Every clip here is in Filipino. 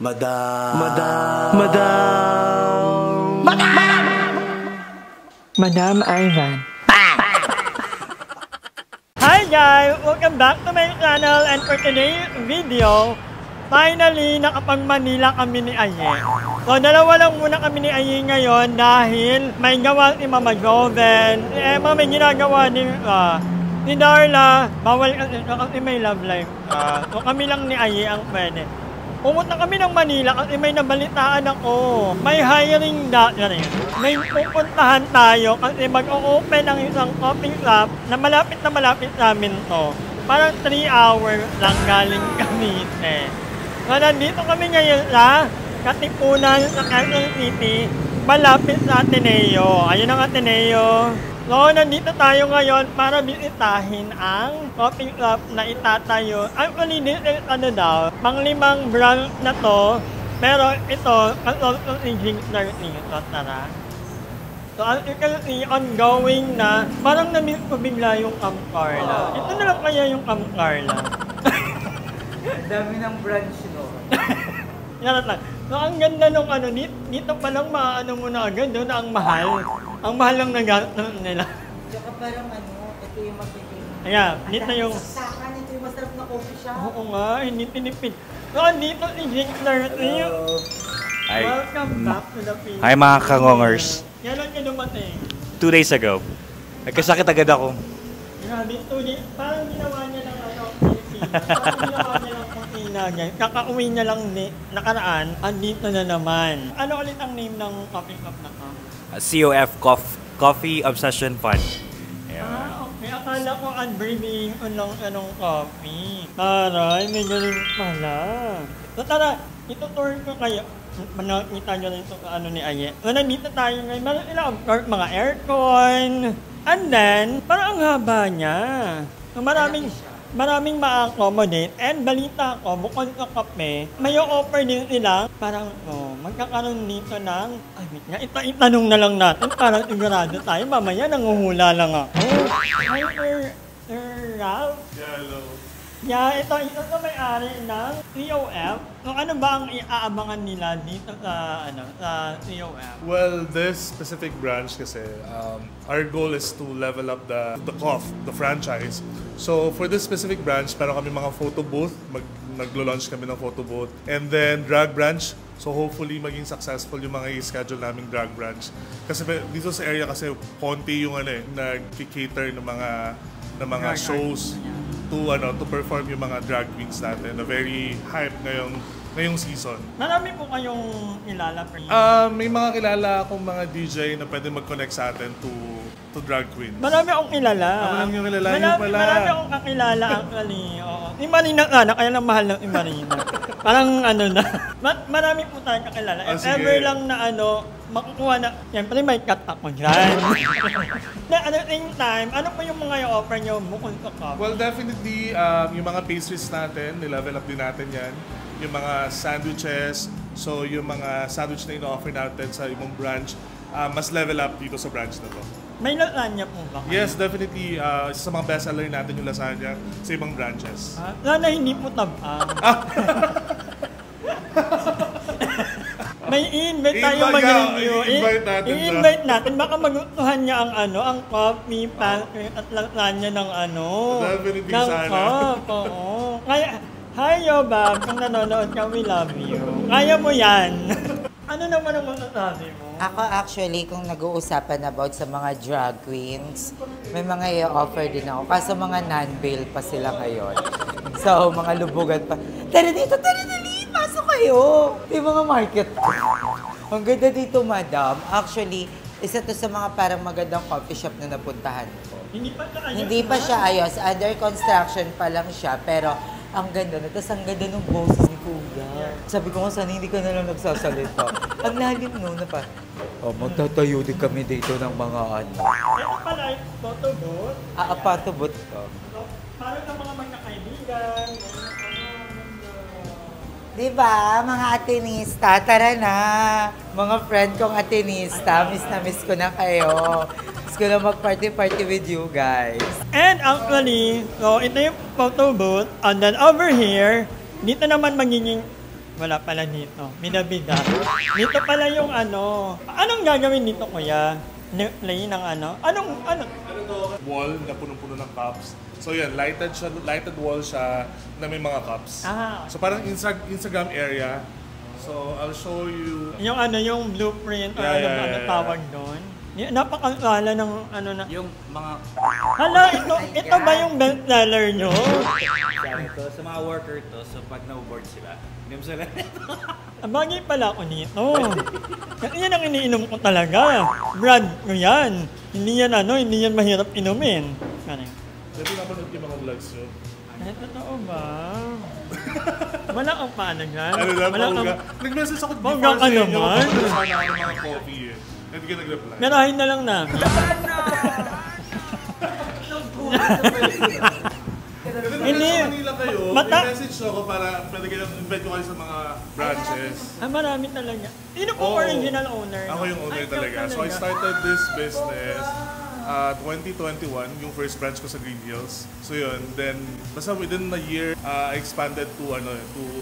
Madam. Madam Ivan. Hi guys! Welcome back to my channel, and for today's video, finally nakapag-Manila kami ni Aye. So dalawa lang muna kami ni Aye ngayon dahil may gawa si Mama Joven. Si Emma may ginagawa din si Darla, bawal kasi may love life. So kami lang ni Aye ang pwede. Pumunta kami ng Manila kasi may nabalitaan ako. May hiring rin. May pupuntahan tayo kasi mag-o-open ang isang coffee shop na malapit namin to. Parang 3 hours lang galing Cavite. So nandito kami ngayon sa Katipunan sa Quezon City, malapit sa Ateneo. Ayun ang Ateneo. So, nandito tayo ngayon para bisitahin ang coffee shop na itatayo. Actually, this is pang-5 branch na to. Pero ito, consultant engineer dito, tara. So, as you can see, ongoing na, parang na-miss ko bigla yung Camp Carla. Ito na lang kaya yung Camp Carla. Dami ng branch, no? Yan lang. So, ang ganda nung dito pa lang maano mo na agad, doon ang mahal. Ang mahal lang nagastos nila. Tsaka parang ito yung magiging... Ayan, dito yung... Saksakan, ito yung masarap na coffee shop. Oo nga, hindi tinipid. So, dito si Jinkler. Welcome back to the Philippines. Hi mga kangongers. Kailan ka dumating? 2 days ago. Nagkasakit agad ako. Grabe, 2 days. Parang ginawa niya lang Philippines. Parang ginawa niya lang guys. Kakauwi niya lang nakaraan, andito na naman. Ano ulit ang name ng coffee shop na to? COF Coffee Obsession Fund. Okay. Akala ko unbreathing anong coffee. Taray, may galing pala. So tara, itutour ko kayo. Manakita nyo rin ito ni Aye. So nandito tayo ngayon. Meron sila of course mga aircon. And then, parang ang haba niya. So maraming ma-accommodate, and balita ko, bukod sa kape, may offer din sila, parang, magkakaroon dito ng, itanong na lang natin, parang sigurado tayo, mamaya nanguhula lang ako. Hi, Sir Ralph? Yeah, hello. Yeah, ito may-ari ng COF. So ano ba ang iaabangan nila dito sa COF? Well, this specific branch kasi, our goal is to level up the franchise. So for this specific branch, meron kami mga photo booth, naglo-launch kami ng photo booth. And then drag branch, so hopefully maging successful yung mga i-schedule naming drag branch. Kasi dito sa area kasi konti yung nag-cater ng mga shows to perform yung mga drag queens natin na very hype ngayong season. Marami po kayong kilala? May mga kilala akong mga DJ na pwede mag-connect sa atin to drag queens. Marami akong kilala. Marami akong kakilala actually. Oo. Si Marina kaya lang mahal ng Marina. Parang marami po tayong kakilala. If ever lang na makukuha na, siyempre may cut ako dyan. At the same time, ano pa yung mga i-offer nyo bukod sa coffee? Well, definitely, yung mga pastries natin, nilevel up din natin yan. Yung mga sandwiches, so yung mga sandwich na ino-offer natin sa ibang branch, mas level up dito sa branch na to. May lasagna po ba? Yes, definitely. Isa sa mga bestseller natin yung lasagna sa ibang branches. Sana hindi po tabang. May i-invite tayo mag-review. I-invite natin. Baka magustuhan niya ang coffee, pastry, at lasagna ng Definitely ng sana. Oo. Kaya, hi Yobab, kung nanonood ka, we love you. Kaya mo yan. Ano naman ang masasabi mo? Ako actually, kung nag-uusapan about sa mga drag queens, may mga i-offer din ako. Kaso mga non-bail pa sila ngayon. So, mga lubugan pa. Tara dito, dali! Pasok kayo! Yung mga market. Ang ganda dito, madam. Actually, isa to sa mga parang magandang coffee shop na napuntahan ko. Hindi pa siya ayos. Under construction pa lang siya. Pero, ang ganda na. Tapos ang ganda ng boses ni Kuya. Sabi ko nga, sana hindi ka na lang nagsasalita. Ang lalim no, na pa. Magtatayo din kami dito ng mga Ito pala, photo booth. Photo booth ko. Parang ng mga magkakaibigan. Diba, mga Atenista, tara na. Mga friend kong Atenista, miss na miss ko na kayo. Miss ko na mag-party with you guys. And actually, so ito yung photo booth. And then over here, dito naman magiging Wala pala dito. Minabida. Dito pala yung ano. Anong gagawin dito, kuya? Play ng ano? Ano? Ano to? Wall na punong-puno ng cups. So yan, lighted wall siya na may mga cups. Ah. So parang Instagram area. So I'll show you. Yung ano, yung blueprint or Yeah, ano yeah. tawag doon. Napakakala ng ano na. Yung mga Hala, ito ba yung bestseller nyo? ito, sa mga worker to, so pag na-board sila, hindi mo sila Bagay pala ako nito. Kasi yan ang iniinom ko talaga. Brand ko yan. Hindi yan mahirap inumin. Ano yun? Dito napanood yung mga vlogs yun. Ay, totoo ba? Wala kang paano yan? Ano lang, Wala kang... Pauga. Nag-message ako Pauga before ka sa inyo. naman. Papunta sana ako ng mga coffee eh. Hindi ka nag-reply. Merahin na lang namin. Hindi. Sa Manila kayo, Mata- may message ako para pwede kayo invite ko kayo sa mga branches. Marami talaga. Sino po Oo. original owner? Ako yung owner Ay, talaga. So I started this business 2021, yung first branch ko sa Green Hills. So yun, then basta within a year, I expanded to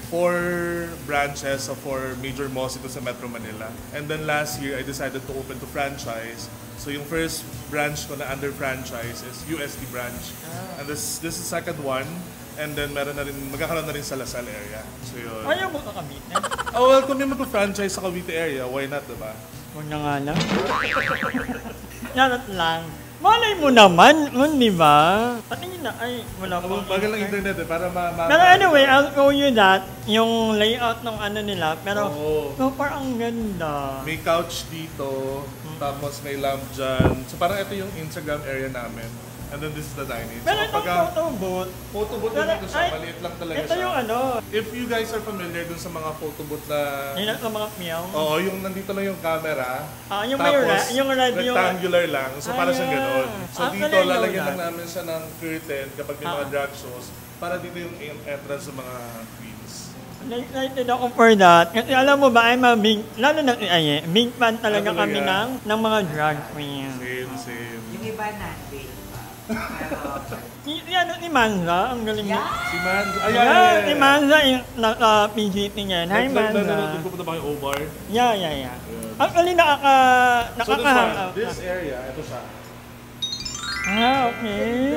4 branches of 4 major malls dito sa Metro Manila. And then last year, I decided to open to franchise. So yung first branch ko na under franchise is UST branch. And this is second one. And then magkakaroon na rin sa Lasal area. So yun. Ayaw mo ka Cavite? Oh well, kung may mag-franchise sa Cavite area, why not, diba? Huwag na nga lang. Charot lang. Malay mo naman, di ba? Patingin na, ay, wala po. Bagal ng internet eh, para Pero anyway, I'll show you that, yung layout ng ano nila, pero Oo. super ang ganda. May couch dito, tapos may lamp dyan. So parang ito yung Instagram area namin. And then this is the dining. Pero itong photo booth, Photo booth Pero, dito siya, ay, maliit lang talaga ito siya. yung ano, If you guys are familiar dun sa mga photo booth na... yun ang mga meow. Oo, yung nandito lang yung camera. Yung may yung red, yung... rectangular lang. So para siyang Ayan. gano'n. So Ah, dito, pala lalagyan yun, lang namin siya ng curtain kapag may mga drag shows. Para dito yung entrance sa mga queens. Excited ako for that. Kasi alam mo ba, I'm a big, lalo na big fan talaga Ah, kami talaga? ng mga drag queens. Same. Yung iba natin. Ni Manza, ang galing mo. Si Man... Yeah, si Manza, yung naka-PGT niya. Hi, Manza. Nanonood ko ba kayo Omar? Yeah. Actually, nakaka-hang out. This area, ito siya. Okay.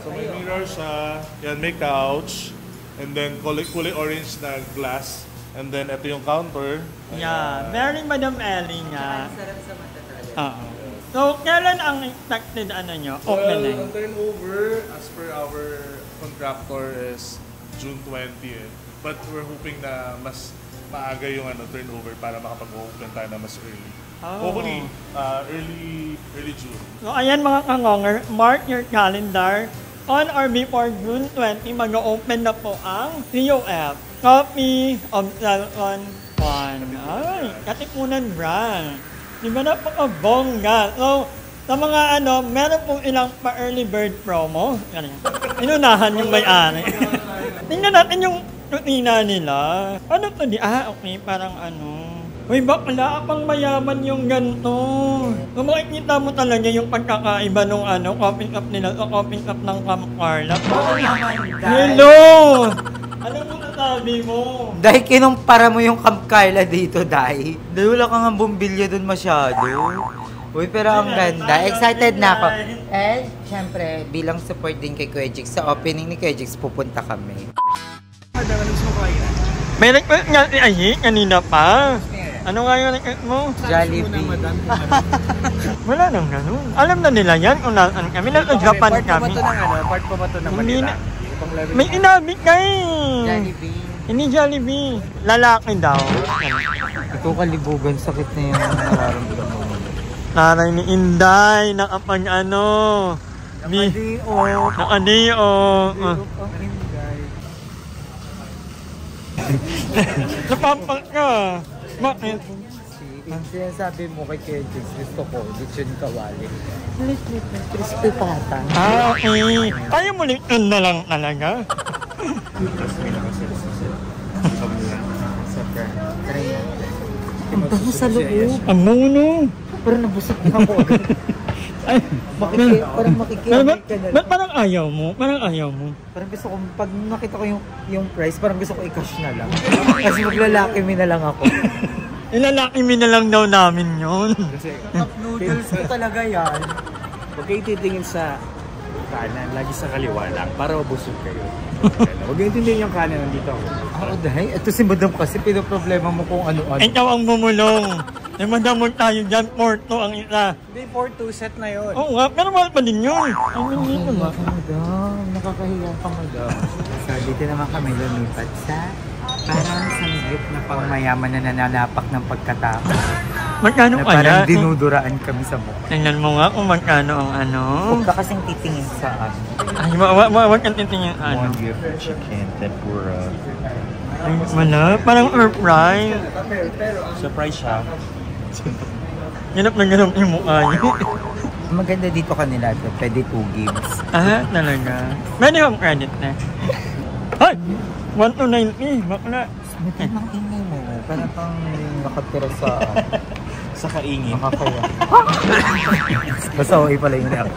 So may mirror siya, yan may couch, and then kulay orange na glass, and then ito yung counter. Yeah, very Madam Ellie nga. Sarap sa mata talaga. Oo. So, kailan ang expected nyo, opening? Well, ang turnover as per our contractor is June 20. But we're hoping na mas maaga yung turnover para makapag-open tayo na mas early. Oh. Hopefully, early June. So, ayan mga kangonger, mark your calendar. On or before June 20, mag-open na po ang COF, Coffee of Salon Fun. Ay, Katipunan brand. Di ba napaka-bongga? So, sa mga meron pong ilang pa-early bird promo. Ganyan. Inunahan yung may-ari. Tingnan natin yung rutina nila. Ano to di? Okay, parang Uy, bakla, pang mayaman yung ganito. Kung makikita mo talaga yung pagkakaiba nung coffee cup nila sa coffee cup ng Camp Carla. Hello! Alam mo nasabi mo? Dahil kinumpara mo yung Camp Carla dito, Dai. Dahil wala kang ang bumbilyo dun masyado. Uy, pero ang ganda. Excited na ako. And, syempre, bilang support din kay Kuya Jix, sa opening ni Kuya Jix, pupunta kami. May request nga si Ayi kanina pa. Ano nga yung request mo? Jollibee. Wala nang ganun. Alam na nila yan kung nasaan kami. Nasa Japan kami. Part pa ba ito ng Hindi na. May inabi ka eh. Jollibee. Hindi Jollibee. Lalaki daw. Ito kalibugan, sakit na yung nararamdaman mo. Taray ni Inday. Nakapag Nakadiyo. Napampak ka. Bakit? Ang sinasabi mo kay Kuya Jix, gusto ko, lechon kawali. Lit, crispy pata. Okay. Ayaw mo lechon na lang talaga. Super. Try natin. Ang bango sa loob. Ang muno. Pero nabusog na ako agad. Ay, Parang pero makikimay ka na ba't parang ayaw mo? Parang ayaw mo. Parang gusto ko, pag nakita ko yung price, parang gusto ko i-cash na lang. Kasi maglalaki mi na lang ako. Ilalaki mi na lang daw namin yun. Kasi, Cup noodles ko talaga yan. huwag kayo titingin sa kanan, lagi sa kaliwa lang, para mabusog kayo. Huwag kayo titingin yung kanan, nandito ako. Oo, dahil. Ito si Madam kasi, pinoproblema mo kung ano-ano. Ikaw ang bumulong. May madamon tayo dyan, Porto ang isa. Hindi, 4-2 set na yun. Oo nga, pero mahal pa din yun. Ang hindi ko ba? Madam, nakakahiya ka, Madam. So, dito naman kami lumipat sa parang sanggip na pangmayaman na nananapak ng pagkatao. Magkano Na kaya? parang dinuduraan kami sa mukha. Tingnan mo nga kung magkano ang ano. Huwag ka kasing titingin sa amin. Ay, wag kang titingin ano. beef chicken, tempura. Ay, wala, parang air fry. Surprise siya. Ganap na ganap yung mukha niyo. Maganda dito kanila to. Pwede 2 games. Ah, talaga. Pwede akong credit na. Ay! 1 to 90, bakla. Madam, ang ingay mo. Parang pang nakatira sa Sa kaingin. makakaya. Basta okay pala yun ako.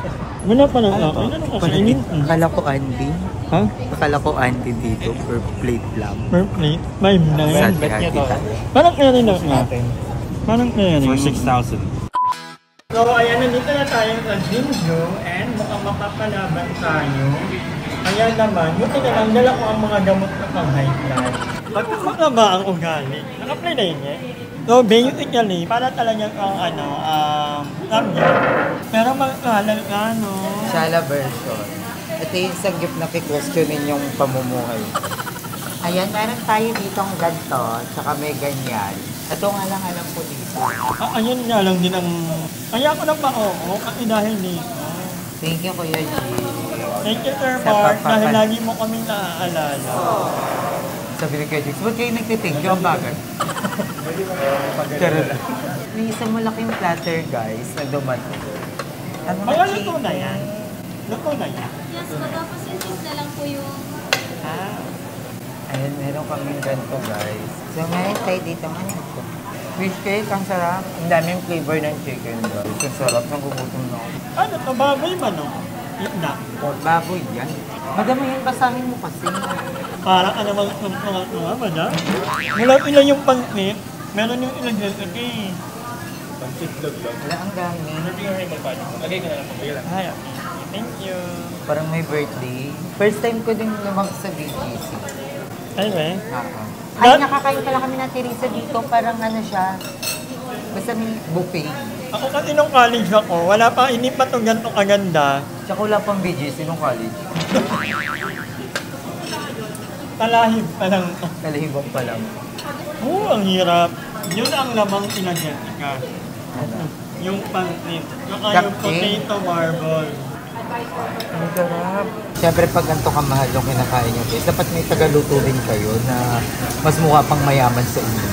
Wala pa lang ako. Ano ko kainin? Akala ko Andy. Ha? Akala ko Andy dito per plate lang. Per plate? 5.9. Sa hati tayo. Parang kaya rin ako. Parang kaya rin. For 6,000. So, ayan, nandito na tayo sa Jinju and mukhang makapalaban tayo. Kaya naman, buti na lang, dala ko ang mga gamot na pang-high blood. Magkakama ba ang ugali? Naka-apply na yun eh. So, basically, para talagang ang tablet. Pero magkahalan ka, no? Shala version. Ito yung sanggip na kikwestiyonin yung pamumuhay. Ayan, meron tayo ditong ganito, tsaka may ganyan. Ito nga lang alam ko dito. Ayun nga lang din ang... Kaya ako na pa oo, kasi dahil dito. Thank you, Kuya G. Thank you, Sir Sa Bart, pagpapan- dahil lagi mo kaming naaalala. Sabi ni Kuya G, ba't kayo nagtiting? Yung bagay. Charot. May isang malaking platter, guys, na dumating. Ano Kaya na luto na yan. Luto na yan. Yes, matapos yung na lang po yung... Ayan, meron kaming ganito, guys. So, ngayon tayo dito. Ano ito? Fish cake, ang sarap. Ang daming flavor ng chicken, guys. Ang sarap, nagugutom na ako. Ano to, baboy manok? Isda. Baboy yan. Madami yung basahin mo kasi. Parang ano mga madam? Mula ilan yung pansit, meron yung ilan dyan okay. Wala, ang dami. Ay, thank you. Parang may birthday. First time ko din lumang sa BGC. Ay, eh. Ay, nakakain pala kami na Teresa dito. Parang ano siya. Basta may buffet. Ako kasi nung college ako, wala pa, hindi pa ito ganito kaganda. Tsaka wala pang BGC nung college. Talahib pa lang. Kalahibang pa lang. Oo, ang hirap. Yun ang lamang pinagyatika. Yung pansit. Saka yung Cupcake. potato marble. Ang sarap. Siyempre, pag ganito kamahal yung kinakain nyo, guys, dapat may tagaluto din kayo na mas mukha pang mayaman sa inyo.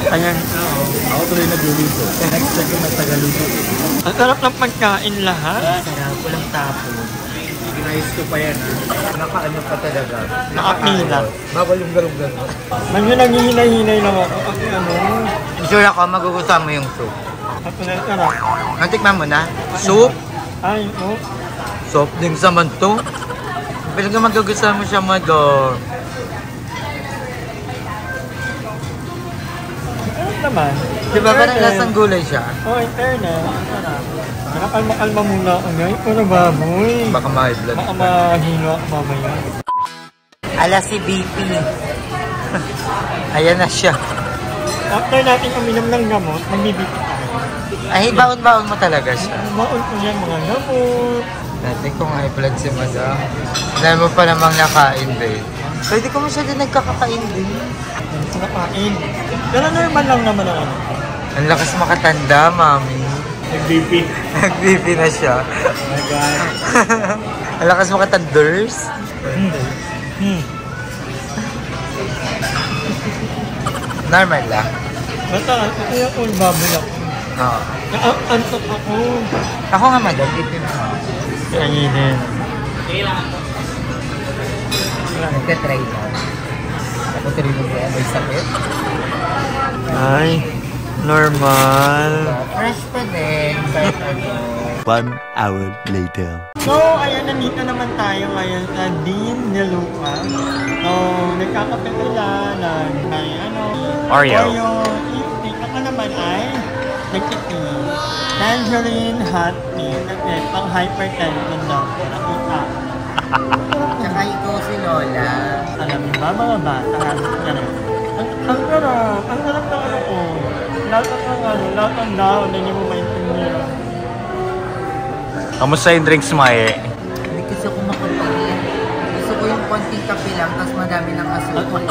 Ayan, oo. Ako tuloy nagluluto. Next time ko may tagaluto. Ang sarap ng pagkain lahat. Sarap, walang tapon. Ginayos ko pa yan, ha? Nakaano pa talaga. Nakapila. Bawal yung galong-galong. Medyo naghihinay-hinay lang ako kasi ano, Sure ako, magugustuhan mo yung soup. ako na sarap. Natikman mo na? Soup? Ay, oh. Soft drinks naman to. Pero kung magugustuhan mo siya, Mador. Ano naman? Diba parang lasang gulay siya? Oh, in fairness, ang sarap. Nakakalma-kalma muna ako ngayon. Puro baboy. Baka ma-high blood. Baka mahilo ako mamaya. Ala si BP. Ayan na siya. After natin uminom ng gamot, magbibigit tayo. Ay, baon-baon mo talaga siya. Maon ko yan mga gamot. Dati kung high blood si Madam. Dahil mo pa namang nakain, babe. Pwede ko masyado nagkakakain din. Ang sinakain. Pero normal lang naman ang ano. Ang lakas makatanda, mami. Nag-BP. Nag-BP na siya. Oh my God. Ang lakas makatanders. Normal lang. Basta, ito yung all bubble ako. Oo. Antok ako. Ako nga, Madam. Ipin mo. Kainin. Nagka-try na. Ako try mo ba? May sakit? Ay, normal. Fresh pa din. Kahit ano. 1 hour later. So, ayan, nandito naman tayo ngayon sa Dean de Luca. So, nagkakape sila ng may Oreo. Tea. Ako naman ay nagtitea. Tangerine hot tea. Kasi pang hypertension daw. Nakita. Tsaka ikaw si Lola. Alam niyo ba, mga bata? Ang sarap. Ang sarap ng ano ko. Lahat ng dahon na hindi mo maintindihan. Kamusta yung drinks, Mae? Hindi kasi ako makapagyan. Gusto ko yung konting kape lang, tapos madami ng asukal.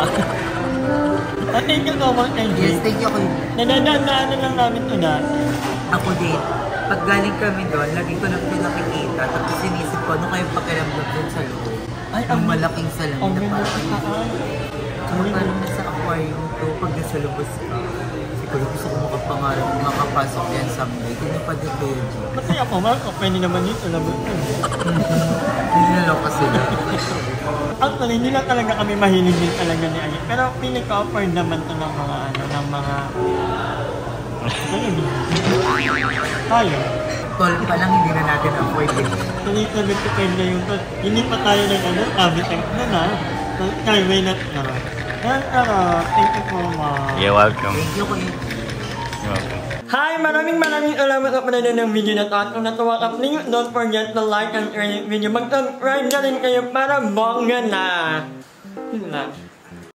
Thank you so much, NJ. Yes, thank you. Nadadaanan lang namin ito na. Ako din. Pag galing kami doon, lagi ko lang pinakikita. Tapos sinisip ko, ano kayong pakiramdam doon sa loob? Ay, ang malaking salamin na parang parang nasa aquarium to pag nasa lubos ka. Siguro gusto ko makapasok yan someday. Hindi pa din kayo dyan. Kasi ako, pwede naman dito. Alam mo ito. Hindi na lang kasi lang. Actually, hindi lang talaga kami mahilig din talaga ni Aye. Pero feeling ko offered naman ito ng mga tayo. Tol pa lang, hindi na natin afford eh. Tuloy-tuloy na yung tol. Hindi pa tayo sabi na na. So, skyway na ito. Thank you so much. You're welcome. Thank you, Kuya. You're welcome. Hi! Maraming salamat sa panonood ng video na ito. At kung natuwa ka, please don't forget to like and share the video. Mag-subscribe na rin kayo para bongga na. Yun lang.